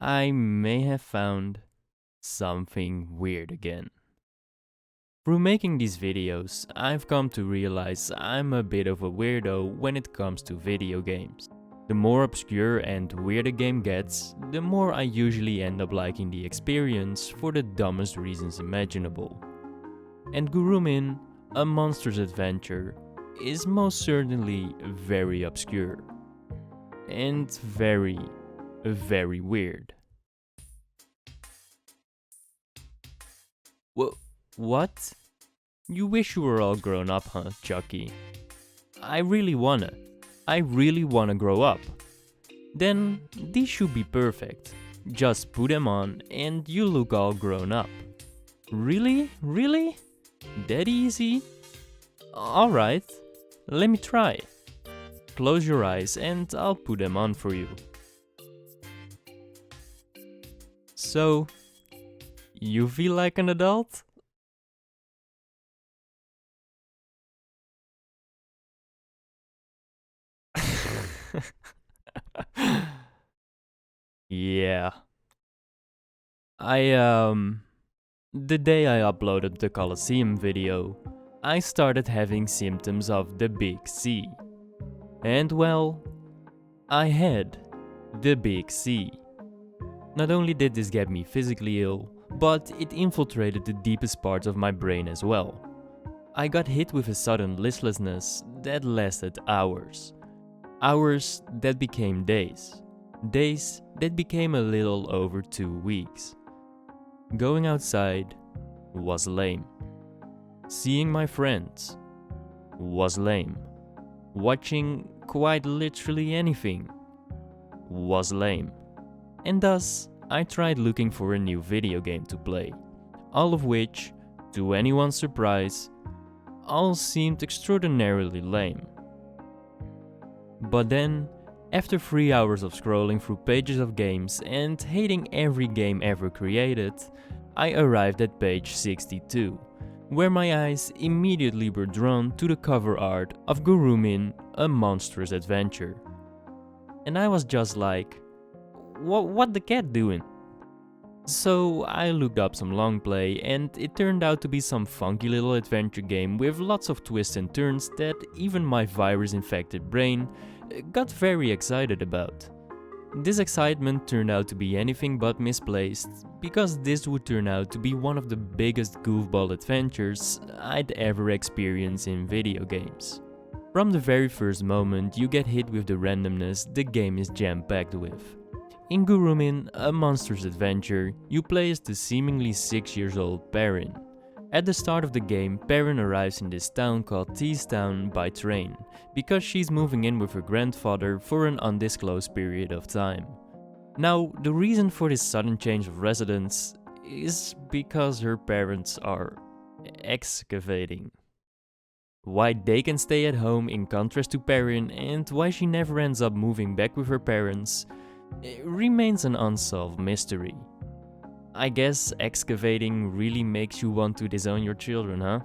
I may have found something weird again. Through making these videos, I've come to realize I'm a bit of a weirdo when it comes to video games. The more obscure and weird a game gets, the more I usually end up liking the experience for the dumbest reasons imaginable. And Gurumin, a Monstrous adventure, is most certainly very obscure. And very, very weird. What? You wish you were all grown up, huh, Chucky? I really wanna grow up. Then these should be perfect. Just put them on and you look all grown up. Really? Really? That easy? Alright, let me try. Close your eyes and I'll put them on for you. So, you feel like an adult? Yeah. The day I uploaded the Colosseum video, I started having symptoms of the Big C. And well, I had the Big C. Not only did this get me physically ill, but it infiltrated the deepest parts of my brain as well. I got hit with a sudden listlessness that lasted hours. Hours that became days. Days that became a little over 2 weeks. Going outside was lame. Seeing my friends was lame. Watching quite literally anything was lame. And thus, I tried looking for a new video game to play. All of which, to anyone's surprise, all seemed extraordinarily lame. But then, after 3 hours of scrolling through pages of games and hating every game ever created, I arrived at page 62, where my eyes immediately were drawn to the cover art of Gurumin, a Monstrous adventure. And I was just like, what the cat doing? So I looked up some long play and it turned out to be some funky little adventure game with lots of twists and turns that even my virus-infected brain got very excited about. This excitement turned out to be anything but misplaced, because this would turn out to be one of the biggest goofball adventures I'd ever experienced in video games. From the very first moment you get hit with the randomness the game is jam-packed with. In Gurumin, a Monstrous adventure, you play as the seemingly 6-year-old Perrin. At the start of the game, Perrin arrives in this town called Town by train, because she's moving in with her grandfather for an undisclosed period of time. Now, the reason for this sudden change of residence is because her parents are excavating. Why they can stay at home in contrast to Perrin and why she never ends up moving back with her parents remains an unsolved mystery. I guess excavating really makes you want to disown your children, huh?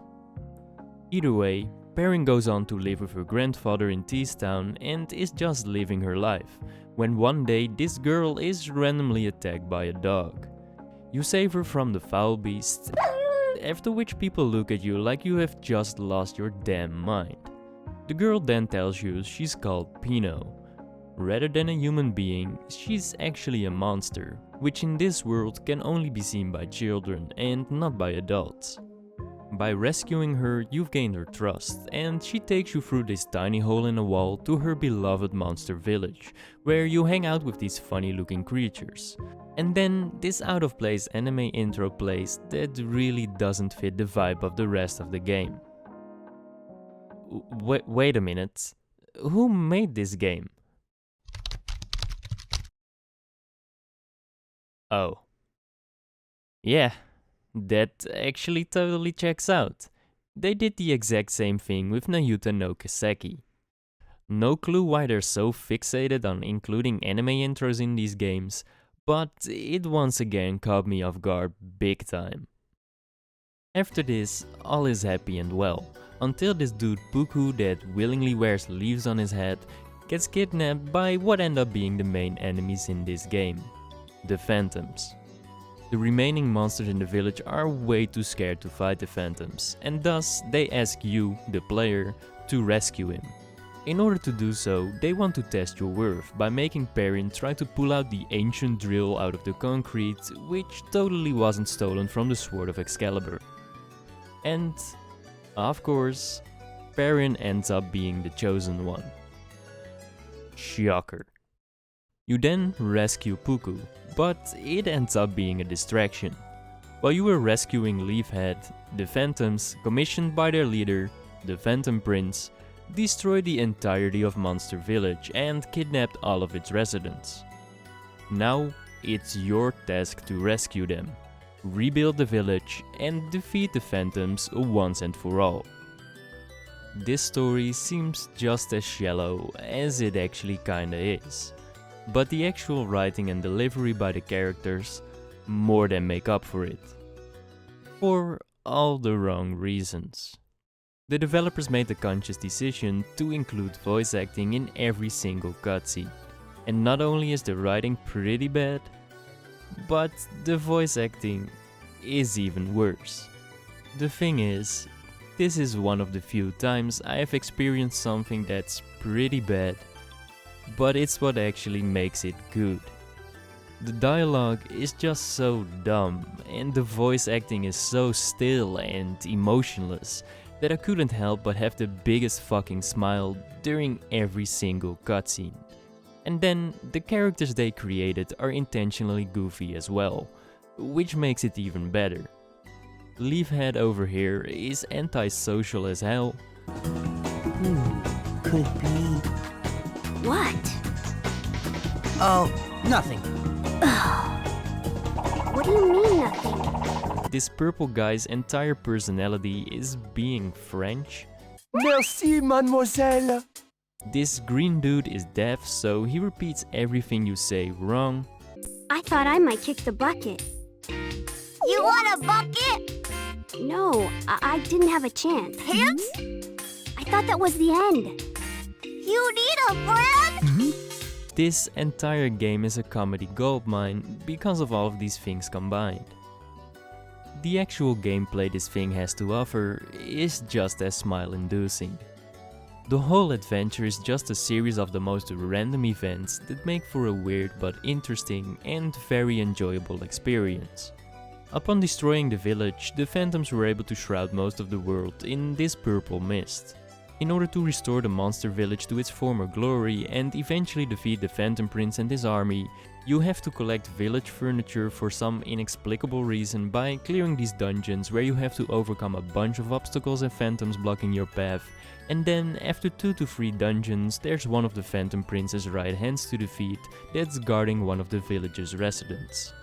Either way, Perrin goes on to live with her grandfather in Town and is just living her life, when one day this girl is randomly attacked by a dog. You save her from the foul beast, after which people look at you like you have just lost your damn mind. The girl then tells you she's called Pino. Rather than a human being, she's actually a monster, which in this world can only be seen by children and not by adults. By rescuing her, you've gained her trust, and she takes you through this tiny hole in a wall to her beloved monster village, where you hang out with these funny looking creatures. And then this out of place anime intro plays that really doesn't fit the vibe of the rest of the game. Wait a minute, who made this game? Oh. Yeah, that actually totally checks out. They did the exact same thing with Nayuta no Kiseki. No clue why they're so fixated on including anime intros in these games, but it once again caught me off guard big time. After this, all is happy and well, until this dude Puku that willingly wears leaves on his head gets kidnapped by what end up being the main enemies in this game. the phantoms. The remaining monsters in the village are way too scared to fight the phantoms, and thus they ask you, the player, to rescue him. In order to do so, they want to test your worth by making Perrin try to pull out the ancient drill out of the concrete, which totally wasn't stolen from the Sword of Excalibur. And, of course, Perrin ends up being the chosen one. Shocker. You then rescue Puku, but it ends up being a distraction. While you were rescuing Leafhead, the phantoms, commissioned by their leader, the Phantom Prince, destroyed the entirety of Monster Village and kidnapped all of its residents. Now, it's your task to rescue them, rebuild the village, and defeat the phantoms once and for all. This story seems just as shallow as it actually kinda is, but the actual writing and delivery by the characters more than make up for it. For all the wrong reasons. The developers made the conscious decision to include voice acting in every single cutscene. And not only is the writing pretty bad, but the voice acting is even worse. The thing is, this is one of the few times I have experienced something that's pretty bad, but it's what actually makes it good. The dialogue is just so dumb, and the voice acting is so still and emotionless that I couldn't help but have the biggest fucking smile during every single cutscene. And then the characters they created are intentionally goofy as well, which makes it even better. Leafhead over here is antisocial as hell. Could be. What? Oh, nothing. What do you mean nothing? This purple guy's entire personality is being French. Merci, mademoiselle. This green dude is deaf, so he repeats everything you say wrong. I thought I might kick the bucket. You want a bucket? No, I didn't have a chance. Pants? I thought that was the end. You need a friend? This entire game is a comedy goldmine because of all of these things combined. The actual gameplay this thing has to offer is just as smile-inducing. The whole adventure is just a series of the most random events that make for a weird but interesting and very enjoyable experience. Upon destroying the village, the phantoms were able to shroud most of the world in this purple mist. In order to restore the monster village to its former glory and eventually defeat the Phantom Prince and his army, you have to collect village furniture for some inexplicable reason by clearing these dungeons where you have to overcome a bunch of obstacles and phantoms blocking your path, and then after 2 to 3 dungeons there's one of the Phantom Prince's right hands to defeat that's guarding one of the village's residents.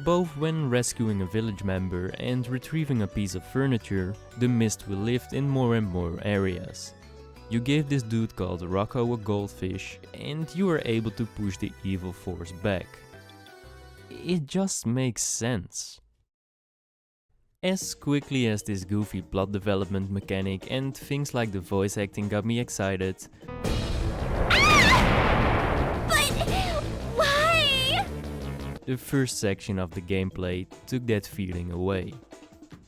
Both when rescuing a village member and retrieving a piece of furniture, the mist will lift in more and more areas. You give this dude called Rocco a goldfish and you are able to push the evil force back. It just makes sense. As quickly as this goofy plot development mechanic and things like the voice acting got me excited, the first section of the gameplay took that feeling away.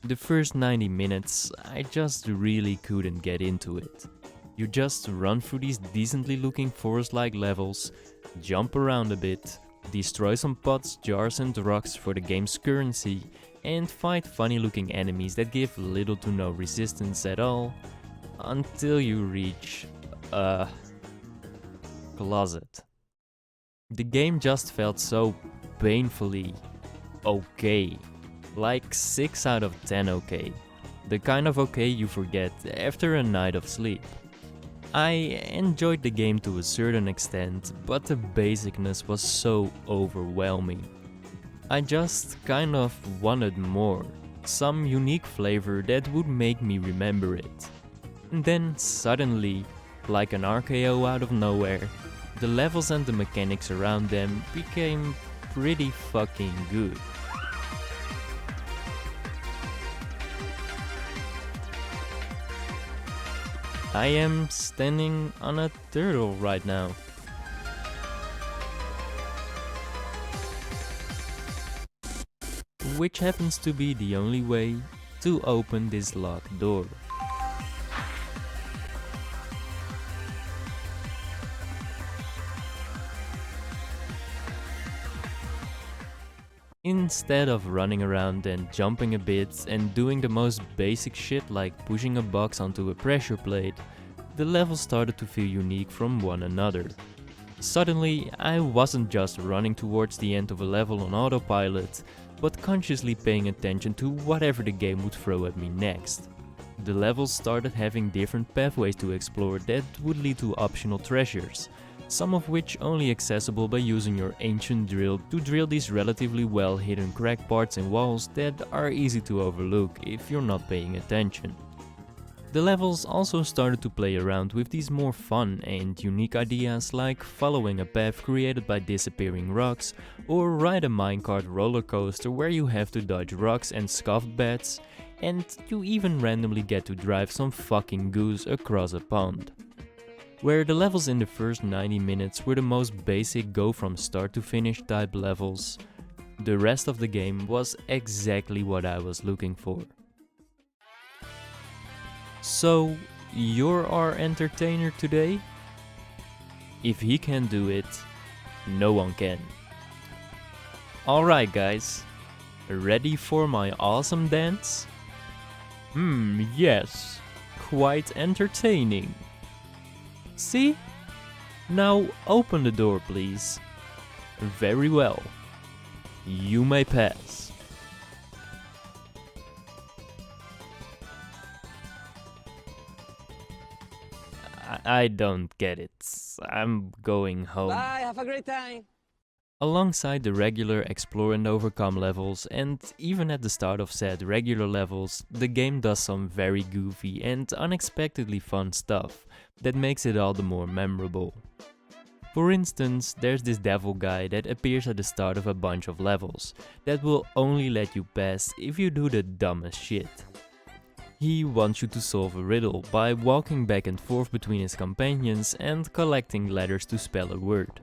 The first 90 minutes, I just really couldn't get into it. You just run through these decently looking forest-like levels, jump around a bit, destroy some pots, jars and rocks for the game's currency, and fight funny looking enemies that give little to no resistance at all, until you reach a closet. The game just felt so painfully okay, like 6 out of 10 okay, the kind of okay you forget after a night of sleep. I enjoyed the game to a certain extent, but the basicness was so overwhelming. I just kind of wanted more, some unique flavor that would make me remember it. And then suddenly, like an RKO out of nowhere, the levels and the mechanics around them became pretty fucking good. I am standing on a turtle right now. which happens to be the only way to open this locked door. Instead of running around and jumping a bit and doing the most basic shit like pushing a box onto a pressure plate, the levels started to feel unique from one another. Suddenly, I wasn't just running towards the end of a level on autopilot, but consciously paying attention to whatever the game would throw at me next. The levels started having different pathways to explore that would lead to optional treasures, some of which only accessible by using your ancient drill to drill these relatively well hidden crack parts in walls that are easy to overlook if you're not paying attention. The levels also started to play around with these more fun and unique ideas like following a path created by disappearing rocks, or ride a minecart roller coaster where you have to dodge rocks and scuffed bats, and you even randomly get to drive some fucking goose across a pond. Where the levels in the first 90 minutes were the most basic go from start to finish type levels, the rest of the game was exactly what I was looking for. So, you're our entertainer today? If he can do it, no one can. Alright guys, ready for my awesome dance? Yes, quite entertaining. See? Now open the door please. Very well. You may pass. I don't get it. I'm going home. Bye, have a great time. Alongside the regular explore and overcome levels, and even at the start of said regular levels, the game does some very goofy and unexpectedly fun stuff that makes it all the more memorable. For instance, there's this devil guy that appears at the start of a bunch of levels that will only let you pass if you do the dumbest shit. He wants you to solve a riddle by walking back and forth between his companions and collecting letters to spell a word.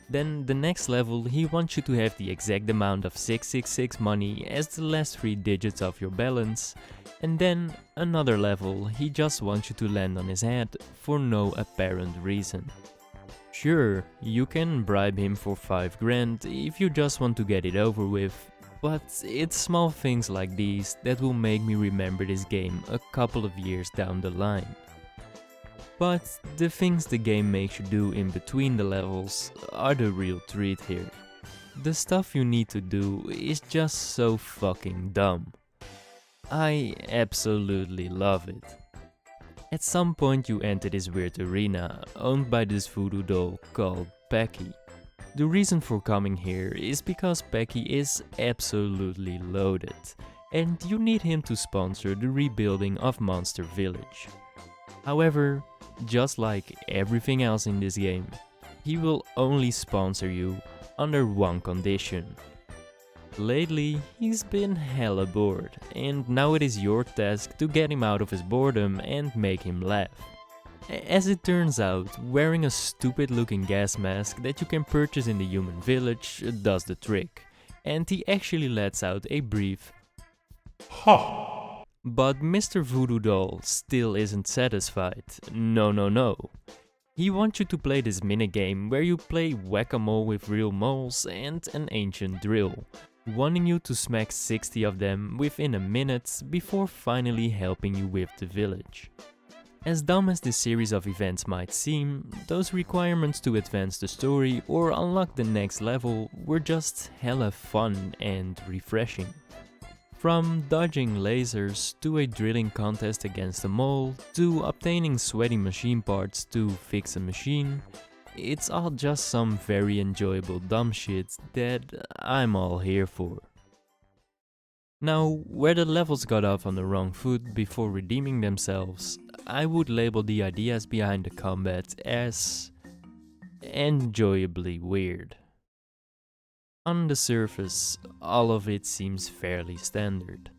Then the next level, he wants you to have the exact amount of 666 money as the last 3 digits of your balance. And then another level, he just wants you to land on his head for no apparent reason. Sure, you can bribe him for 5 grand if you just want to get it over with, but it's small things like these that will make me remember this game a couple of years down the line. But the things the game makes you do in between the levels are the real treat here. The stuff you need to do is just so fucking dumb. I absolutely love it. At some point you enter this weird arena owned by this voodoo doll called Pecky. The reason for coming here is because Pecky is absolutely loaded, and you need him to sponsor the rebuilding of Monster Village. However, just like everything else in this game, he will only sponsor you under one condition. Lately, he's been hella bored, and now it is your task to get him out of his boredom and make him laugh. As it turns out, wearing a stupid looking gas mask that you can purchase in the human village does the trick, and he actually lets out a brief "ha." But Mr. Voodoo Doll still isn't satisfied. No. He wants you to play this minigame where you play whack-a-mole with real moles and an ancient drill, wanting you to smack 60 of them within a minute before finally helping you with the village. As dumb as this series of events might seem, those requirements to advance the story or unlock the next level were just hella fun and refreshing. From dodging lasers to a drilling contest against a mole, to obtaining sweaty machine parts to fix a machine, it's all just some very enjoyable dumb shit that I'm all here for. Now, where the levels got off on the wrong foot before redeeming themselves, I would label the ideas behind the combat as enjoyably weird. On the surface, all of it seems fairly standard.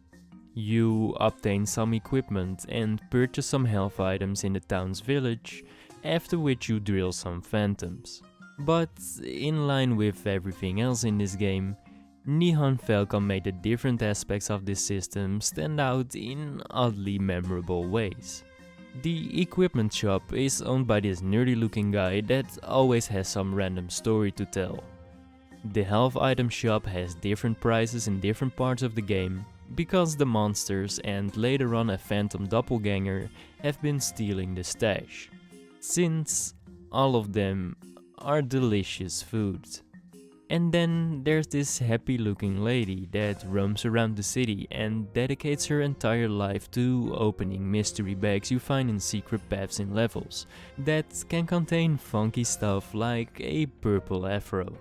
You obtain some equipment and purchase some health items in the town's village, after which you drill some phantoms. But in line with everything else in this game, Nihon Falcon made the different aspects of this system stand out in oddly memorable ways. The equipment shop is owned by this nerdy looking guy that always has some random story to tell. The health item shop has different prices in different parts of the game, because the monsters and later on a phantom doppelganger have been stealing the stash, since all of them are delicious foods. And then there's this happy looking lady that roams around the city and dedicates her entire life to opening mystery bags you find in secret paths in levels that can contain funky stuff like a purple afro.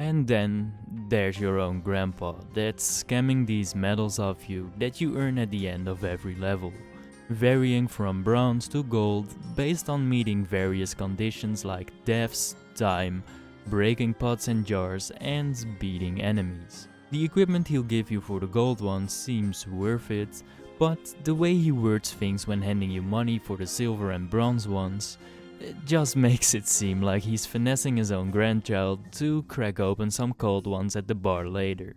And then there's your own grandpa that's scamming these medals off you that you earn at the end of every level, varying from bronze to gold based on meeting various conditions like deaths, time, breaking pots and jars, and beating enemies. The equipment he'll give you for the gold ones seems worth it, but the way he words things when handing you money for the silver and bronze ones just makes it seem like he's finessing his own grandchild to crack open some cold ones at the bar later.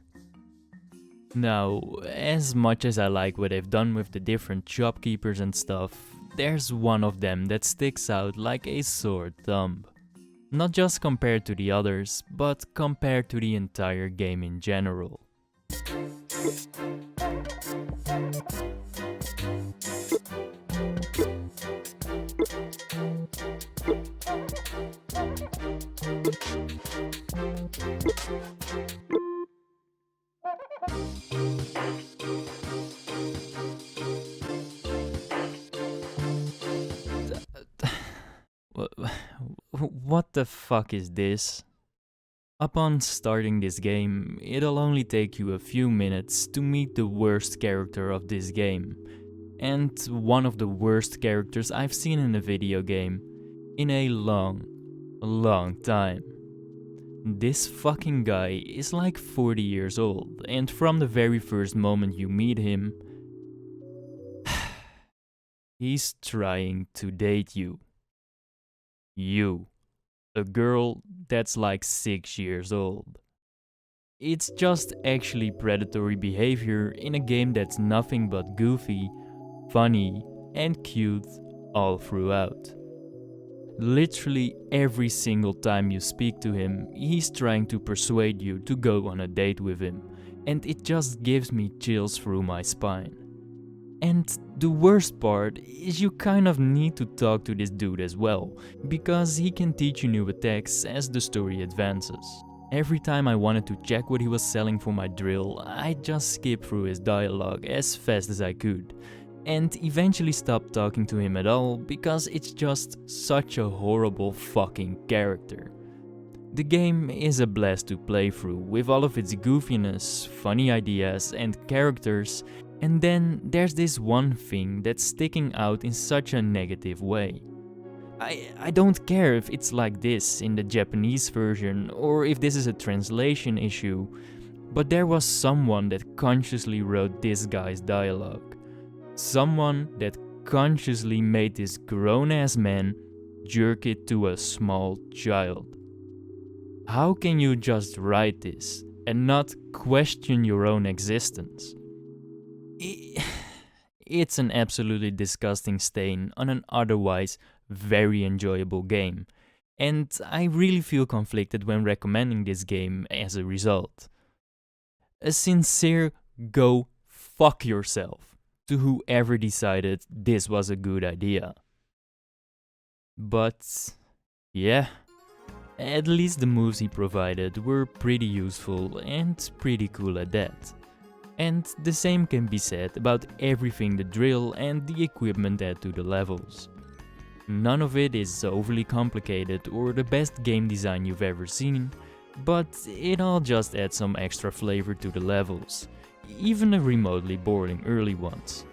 Now, as much as I like what they've done with the different shopkeepers and stuff, there's one of them that sticks out like a sore thumb. Not just compared to the others, but compared to the entire game in general. What the fuck is this? Upon starting this game, it'll only take you a few minutes to meet the worst character of this game, and one of the worst characters I've seen in a video game in a long time. This fucking guy is like 40 years old, and from the very first moment you meet him, he's trying to date you. You, a girl that's like 6 years old. It's just actually predatory behavior in a game that's nothing but goofy, funny, and cute all throughout. Literally every single time you speak to him, he's trying to persuade you to go on a date with him, and it just gives me chills through my spine. And the worst part is you kind of need to talk to this dude as well, because he can teach you new attacks as the story advances. Every time I wanted to check what he was selling for my drill, I just skipped through his dialogue as fast as I could, and eventually stopped talking to him at all because it's just such a horrible fucking character. The game is a blast to play through with all of its goofiness, funny ideas and characters, and then there's this one thing that's sticking out in such a negative way. I don't care if it's like this in the Japanese version or if this is a translation issue, but there was someone that consciously wrote this guy's dialogue. Someone that consciously made this grown-ass man jerk it to a small child. How can you just write this and not question your own existence? It's an absolutely disgusting stain on an otherwise very enjoyable game, and I really feel conflicted when recommending this game as a result. A sincere go fuck yourself to whoever decided this was a good idea. But yeah, at least the moves he provided were pretty useful and pretty cool at that. And the same can be said about everything the drill and the equipment add to the levels. None of it is overly complicated or the best game design you've ever seen, but it all just adds some extra flavor to the levels, even the remotely boring early ones.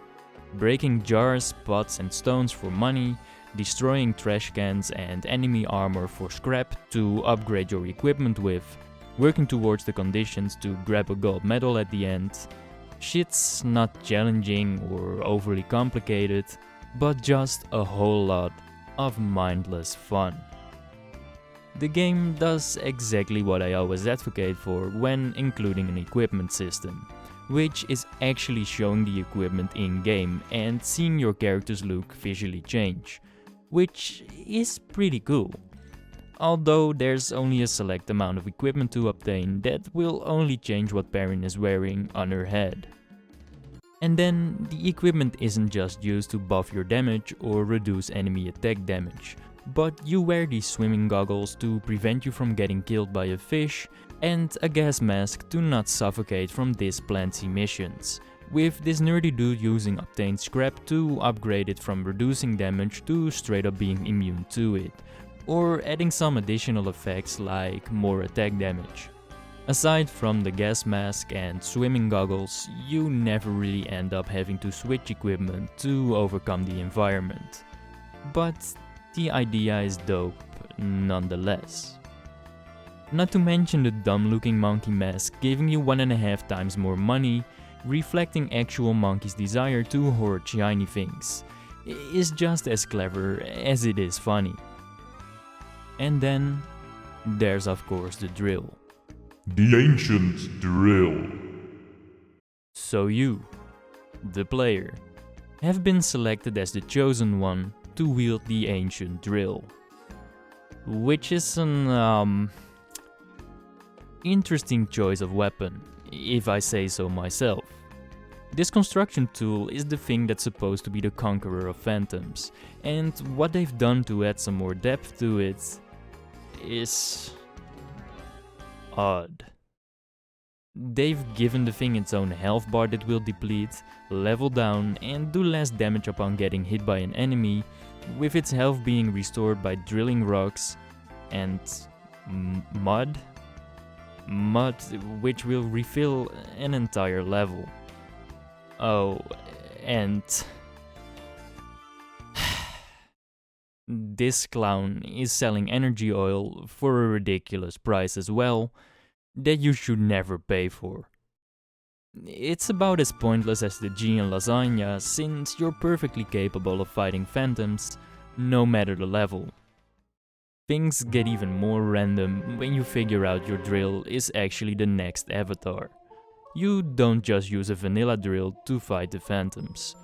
Breaking jars, pots and stones for money, destroying trash cans and enemy armor for scrap to upgrade your equipment with, working towards the conditions to grab a gold medal at the end. Shit's not challenging or overly complicated, but just a whole lot of mindless fun. The game does exactly what I always advocate for when including an equipment system, which is actually showing the equipment in-game and seeing your character's look visually change, which is pretty cool. Although there's only a select amount of equipment to obtain that will only change what Perrin is wearing on her head. And then, the equipment isn't just used to buff your damage or reduce enemy attack damage, but you wear these swimming goggles to prevent you from getting killed by a fish, and a gas mask to not suffocate from these plant emissions, with this nerdy dude using obtained scrap to upgrade it from reducing damage to straight up being immune to it, or adding some additional effects like more attack damage. Aside from the gas mask and swimming goggles, you never really end up having to switch equipment to overcome the environment. But the idea is dope nonetheless. Not to mention the dumb looking monkey mask giving you 1.5 times more money, reflecting actual monkey's desire to hoard shiny things, is just as clever as it is funny. And then, there's of course the drill. The ancient drill. So you, the player, have been selected as the chosen one to wield the ancient drill. Which is an interesting choice of weapon, if I say so myself. This construction tool is the thing that's supposed to be the conqueror of phantoms, and what they've done to add some more depth to it is odd. They've given the thing its own health bar that will deplete, level down and do less damage upon getting hit by an enemy, with its health being restored by drilling rocks and mud, which will refill an entire level. Oh, and this clown is selling energy oil for a ridiculous price as well, that you should never pay for. It's about as pointless as the G in lasagna, since you're perfectly capable of fighting phantoms, no matter the level. Things get even more random when you figure out your drill is actually the next avatar. You don't just use a vanilla drill to fight the phantoms.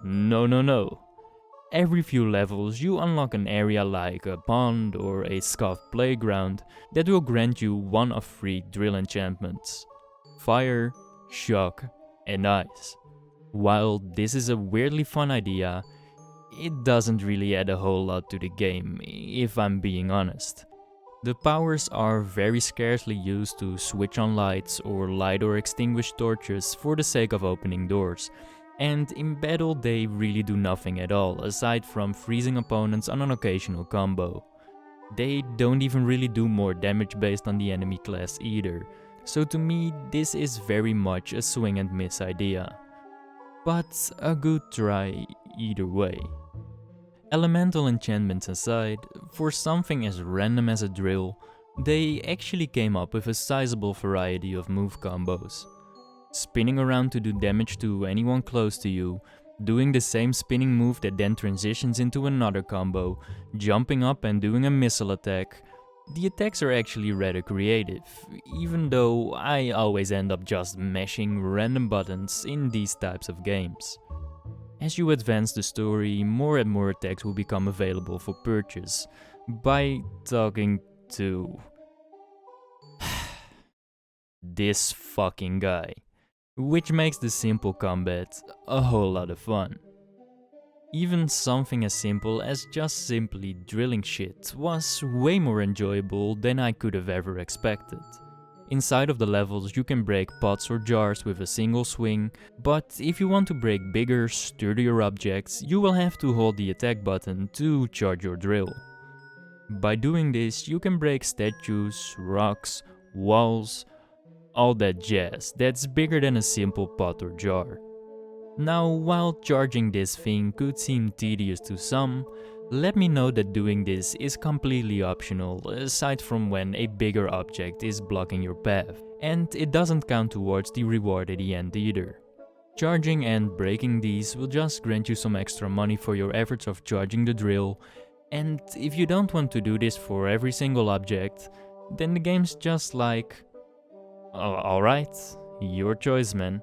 No. Every few levels you unlock an area like a pond or a scuffed playground that will grant you one of 3 drill enchantments: fire, shock and ice. While this is a weirdly fun idea, it doesn't really add a whole lot to the game, if I'm being honest. The powers are very scarcely used to switch on lights or light or extinguish torches for the sake of opening doors, and in battle they really do nothing at all aside from freezing opponents on an occasional combo. They don't even really do more damage based on the enemy class either, so to me this is very much a swing and miss idea. But a good try either way. Elemental enchantments aside, for something as random as a drill, they actually came up with a sizable variety of move combos. Spinning around to do damage to anyone close to you, doing the same spinning move that then transitions into another combo, jumping up and doing a missile attack. The attacks are actually rather creative, even though I always end up just mashing random buttons in these types of games. As you advance the story, more and more attacks will become available for purchase by talking to this fucking guy, which makes the simple combat a whole lot of fun. Even something as simple as just simply drilling shit was way more enjoyable than I could have ever expected. Inside of the levels you can break pots or jars with a single swing, but if you want to break bigger, sturdier objects, you will have to hold the attack button to charge your drill. By doing this, you can break statues, rocks, walls, all that jazz that's bigger than a simple pot or jar. Now, while charging this thing could seem tedious to some, let me know that doing this is completely optional, aside from when a bigger object is blocking your path, and it doesn't count towards the reward at the end either. Charging and breaking these will just grant you some extra money for your efforts of charging the drill, And if you don't want to do this for every single object, then the game's just like, alright, your choice, man.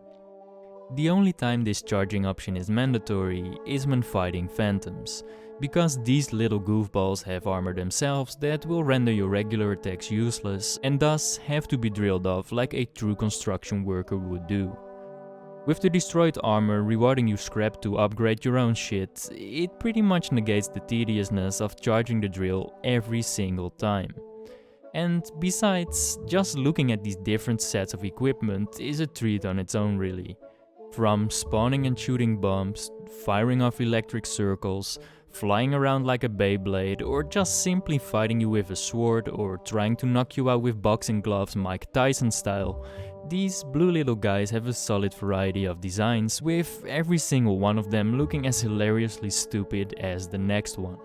The only time this charging option is mandatory is when fighting phantoms, because these little goofballs have armor themselves that will render your regular attacks useless and thus have to be drilled off like a true construction worker would do. With the destroyed armor rewarding you scrap to upgrade your own shit, it pretty much negates the tediousness of charging the drill every single time. And besides, just looking at these different sets of equipment is a treat on its own really. From spawning and shooting bombs, firing off electric circles, flying around like a Beyblade, or just simply fighting you with a sword or trying to knock you out with boxing gloves Mike Tyson style, these blue little guys have a solid variety of designs, with every single one of them looking as hilariously stupid as the next one.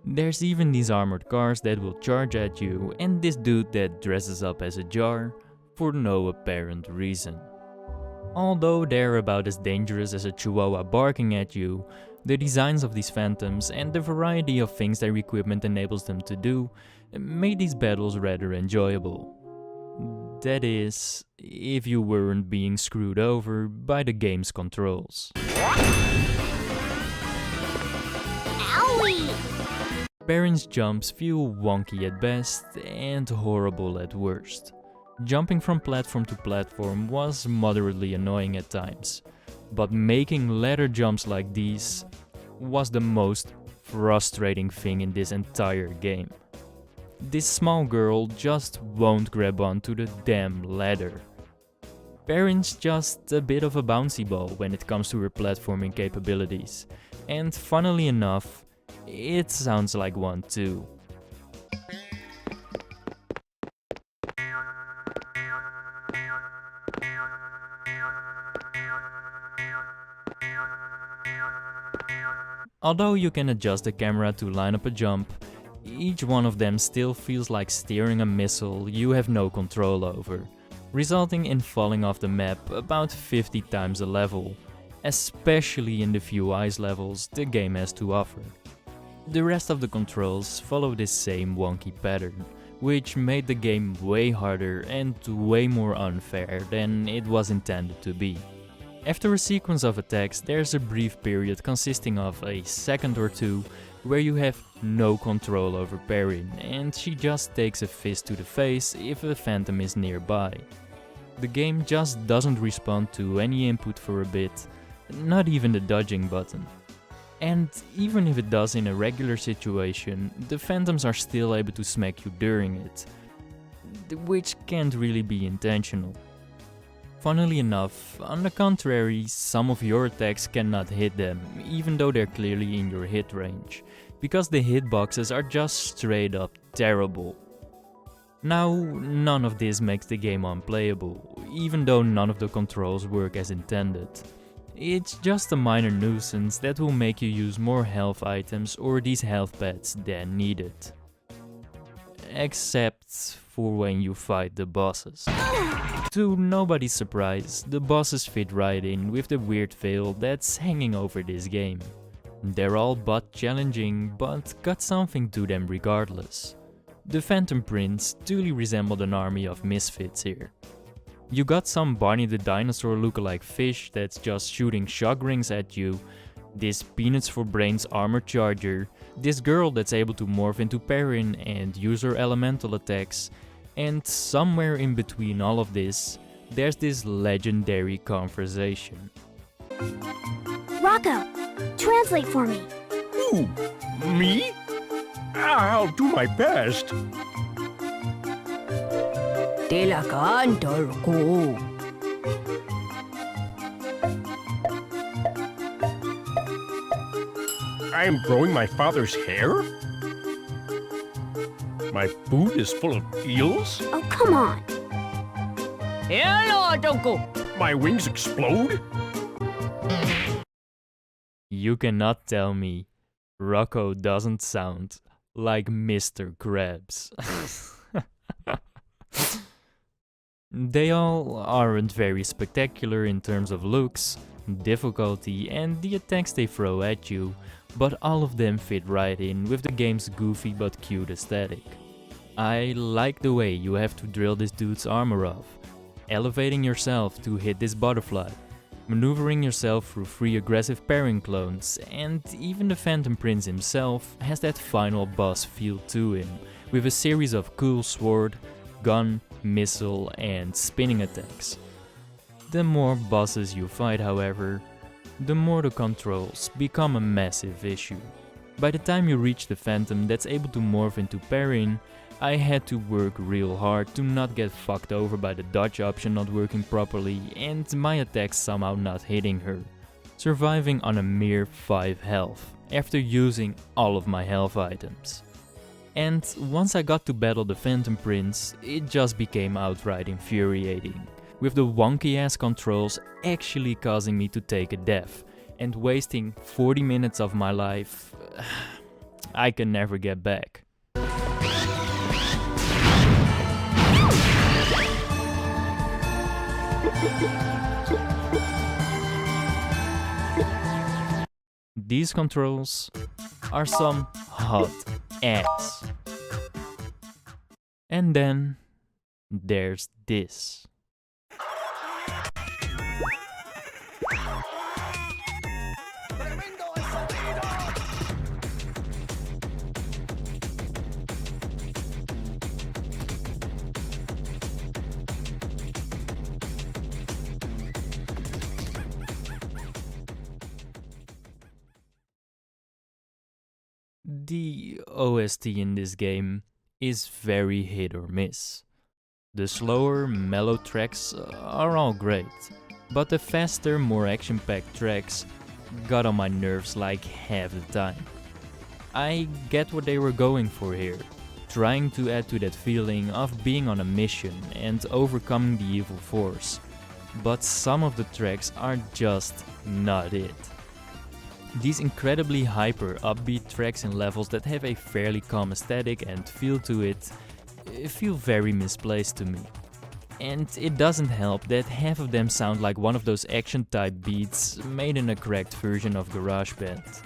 There's even these armored cars that will charge at you, and this dude that dresses up as a jar for no apparent reason. Although they're about as dangerous as a chihuahua barking at you, the designs of these phantoms and the variety of things their equipment enables them to do made these battles rather enjoyable. That is, if you weren't being screwed over by the game's controls. Owie! Perrin's jumps feel wonky at best and horrible at worst. Jumping from platform to platform was moderately annoying at times, but making ladder jumps like these was the most frustrating thing in this entire game. This small girl just won't grab onto the damn ladder. Perrin's just a bit of a bouncy ball when it comes to her platforming capabilities, and funnily enough, it sounds like one too. Although you can adjust the camera to line up a jump, each one of them still feels like steering a missile you have no control over, resulting in falling off the map about 50 times a level, especially in the few ice levels the game has to offer. The rest of the controls follow this same wonky pattern, which made the game way harder and way more unfair than it was intended to be. After a sequence of attacks, there's a brief period consisting of a second or two where you have no control over Perrin, and she just takes a fist to the face if a phantom is nearby. The game just doesn't respond to any input for a bit, not even the dodging button. And even if it does in a regular situation, the phantoms are still able to smack you during it, which can't really be intentional. Funnily enough, on the contrary, some of your attacks cannot hit them, even though they're clearly in your hit range, because the hitboxes are just straight up terrible. Now, none of this makes the game unplayable, even though none of the controls work as intended. It's just a minor nuisance that will make you use more health items or these health pads than needed. Except for when you fight the bosses. To nobody's surprise, the bosses fit right in with the weird veil that's hanging over this game. They're all but challenging, but got something to them regardless. The Phantom Prince duly resembled an army of misfits here. You got some Barney the Dinosaur lookalike fish that's just shooting shock rings at you, this Peanuts for Brains armor charger, this girl that's able to morph into Perrin and use her elemental attacks, and somewhere in between all of this, there's this legendary conversation. Rocco, translate for me. Who? Me? I'll do my best. Talaga, Darko. I am growing my father's hair? My food is full of eels? Oh, come on. Hello, Darko. My wings explode? You cannot tell me Rocco doesn't sound like Mr. Krabs. They all aren't very spectacular in terms of looks, difficulty and the attacks they throw at you, but all of them fit right in with the game's goofy but cute aesthetic. I like the way you have to drill this dude's armor off, elevating yourself to hit this butterfly, maneuvering yourself through 3 aggressive parent clones, and even the Phantom Prince himself has that final boss feel to him, with a series of cool sword, gun, missile and spinning attacks. The more bosses you fight, however, the more the controls become a massive issue. By the time you reach the Phantom that's able to morph into Perrin, I had to work real hard to not get fucked over by the dodge option not working properly and my attacks somehow not hitting her, surviving on a mere 5 health after using all of my health items. And once I got to battle the Phantom Prince, it just became outright infuriating, with the wonky ass controls actually causing me to take a death and wasting 40 minutes of my life I can never get back. These controls are some hot ass. And then there's this. The OST in this game is very hit or miss. The slower, mellow tracks are all great, but the faster, more action-packed tracks got on my nerves like half the time. I get what they were going for here, trying to add to that feeling of being on a mission and overcoming the evil force, but some of the tracks are just not it. These incredibly hyper upbeat tracks and levels that have a fairly calm aesthetic and feel to it feel very misplaced to me. And it doesn't help that half of them sound like one of those action type beats made in a cracked version of GarageBand.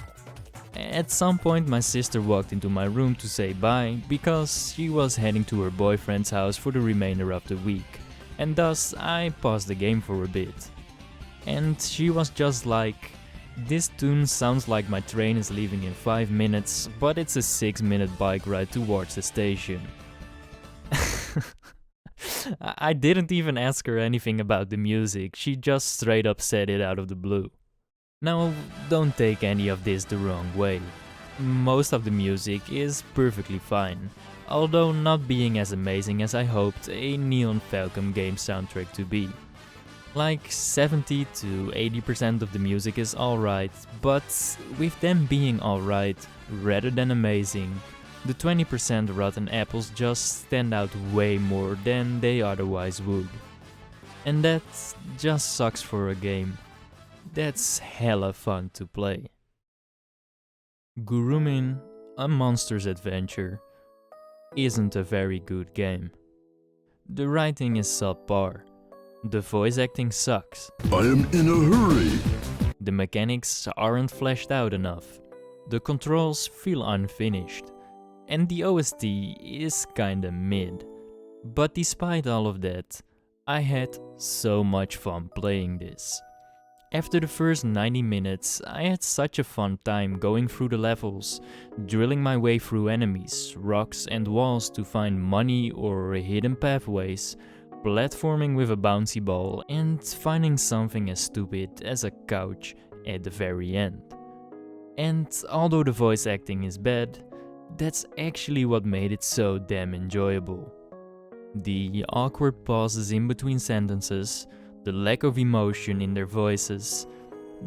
At some point my sister walked into my room to say bye because she was heading to her boyfriend's house for the remainder of the week, and thus I paused the game for a bit. And she was just like, "This tune sounds like my train is leaving in 5 minutes, but it's a 6-minute bike ride towards the station." I didn't even ask her anything about the music, she just straight up said it out of the blue. Now, don't take any of this the wrong way. Most of the music is perfectly fine, although not being as amazing as I hoped a Neon Falcon game soundtrack to be. Like 70 to 80% of the music is alright, but with them being alright rather than amazing, the 20% rotten apples just stand out way more than they otherwise would. And that just sucks for a game that's hella fun to play. Gurumin, a Monstrous adventure, isn't a very good game. The writing is subpar. The voice acting sucks. I am in a hurry. The mechanics aren't fleshed out enough. The controls feel unfinished. And the OST is kinda mid. But despite all of that, I had so much fun playing this. After the first 90 minutes, I had such a fun time going through the levels, drilling my way through enemies, rocks and walls to find money or hidden pathways, platforming with a bouncy ball and finding something as stupid as a couch at the very end. And although the voice acting is bad, that's actually what made it so damn enjoyable. The awkward pauses in between sentences, the lack of emotion in their voices,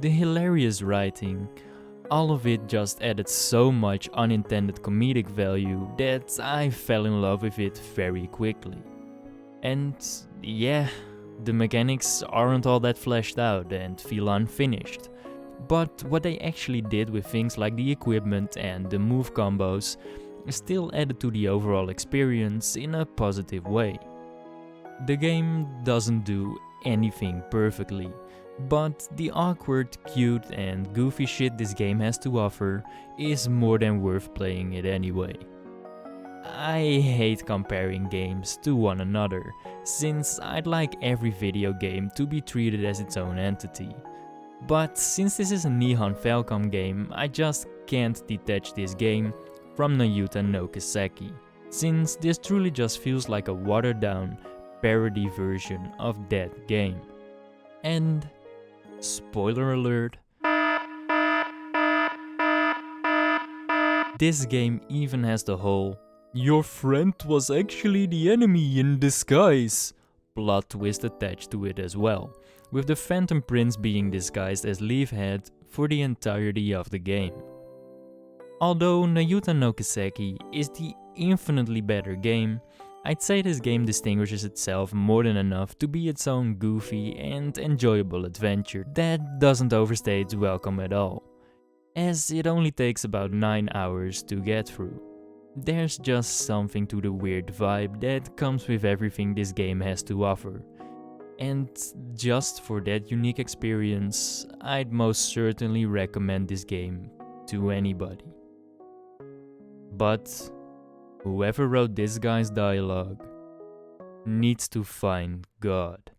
the hilarious writing, all of it just added so much unintended comedic value that I fell in love with it very quickly. And yeah, the mechanics aren't all that fleshed out and feel unfinished, but what they actually did with things like the equipment and the move combos still added to the overall experience in a positive way. The game doesn't do anything perfectly, But the awkward, cute and goofy shit this game has to offer is more than worth playing it anyway. I hate comparing games to one another, since I'd like every video game to be treated as its own entity. But since this is a Nihon Falcom game, I just can't detach this game from Nayuta no Kiseki, since this truly just feels like a watered down parody version of that game. And spoiler alert, this game even has the whole "your friend was actually the enemy in disguise" plot twist attached to it as well, with the Phantom Prince being disguised as Leafhead for the entirety of the game. Although Nayuta no Kiseki is the infinitely better game, I'd say this game distinguishes itself more than enough to be its own goofy and enjoyable adventure that doesn't overstay its welcome at all, as it only takes about 9 hours to get through. There's just something to the weird vibe that comes with everything this game has to offer, and just for that unique experience, I'd most certainly recommend this game to anybody. But whoever wrote this guy's dialogue needs to find God.